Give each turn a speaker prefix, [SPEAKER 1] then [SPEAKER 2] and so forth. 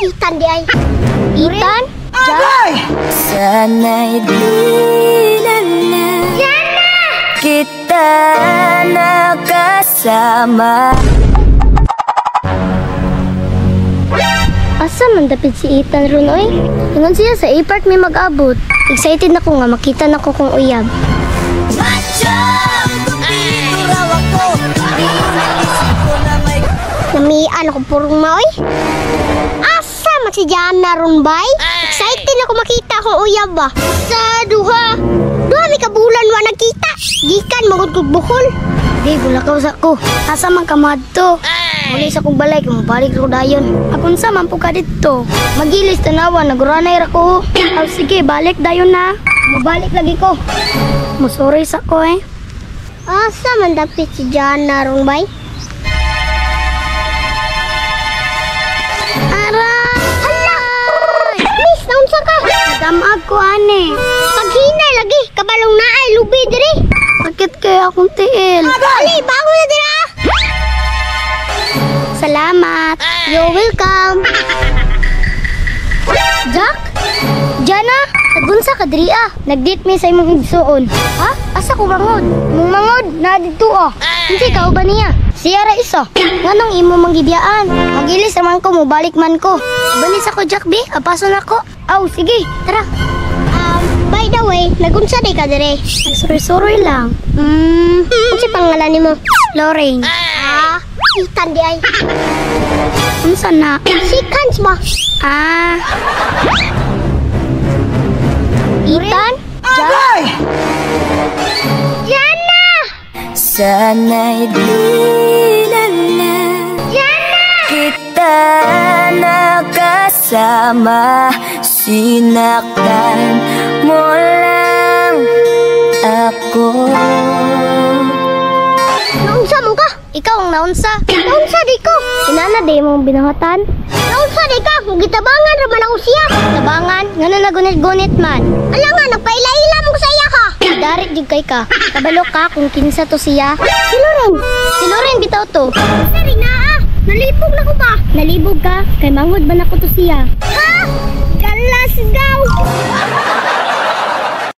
[SPEAKER 1] Ethan di ay. Ethan?
[SPEAKER 2] Agay! Sana'y di na kita nakasama.
[SPEAKER 1] Asa man dapit si Ethan ron, oy? Ingon siya sa A-Park may mag-abot. Excited na ko nga makita na ko kung uyab. Namian ako purong maoy. Asa man si Jana ron, bay? Excited na ko makita kung uyab ba? Sa duha. Duha may kabulan wa nagkita. Gikan magudkog bukol. Di, bulakaw sa ko. Asa man ka madto? Muli sa kong balay, kung balik ko dayon. Akong sa man po ka dito. Magilis tanawan, naguranay ra ko. Oh, sige, balik dayon na. Mabalik lagi ko. Musorry sa ko eh. Asa man dapit si Jana ron, bay? Aray! Hala! Miss, naunsa ka? Nadamag ko, ane. Paghinay lagi, kabalong na ay lubi diri. Bakit kaya akong tiil? Ali, bago na dira! Salamat. You're welcome. Jack? Jana? Nagunsa ka diri ah. Nag-date mi sa imong igsuon. Ha? Asa ko mangod? Mong mangod? Na dito ah. Hindi ka ba niya? Siya ra isa. Nganong imo manggibiyaan? Magilis naman ko mo, balik man ko. Banis ako Jack B. Apaso na ko. Aw, sige. Tara. By the way, nagunsa di ka dire? Sorry lang. Ano si pangalan ni mo? Lorraine. Ah, Ethan di ay. Unsa na? Si Kans ba? Ah. Ethan?
[SPEAKER 2] Agay!
[SPEAKER 1] Jana!
[SPEAKER 2] Sana'y di na
[SPEAKER 1] Jana!
[SPEAKER 2] kita nakasama. Sinaktan mo lang ako.
[SPEAKER 1] Naunsa mo ka? Ikaw ang naunsa. Naunsa di ko. Inana di mo binangatan. Naunsa di ka. Gitabangan raman ako siya. Tabangan? Nga na nagunit-gunit man. Ala nga, nagpaila-ila mo sa iya ka. Darit jud kay ka. Kabalo ka kung kinsa to siya. Si Loren. Si Loren bitaw to. Sari na ah. Nalibog na ko ba? Nalibog ka? Kay mangod ba na ko to siya? Ha? Galas ga!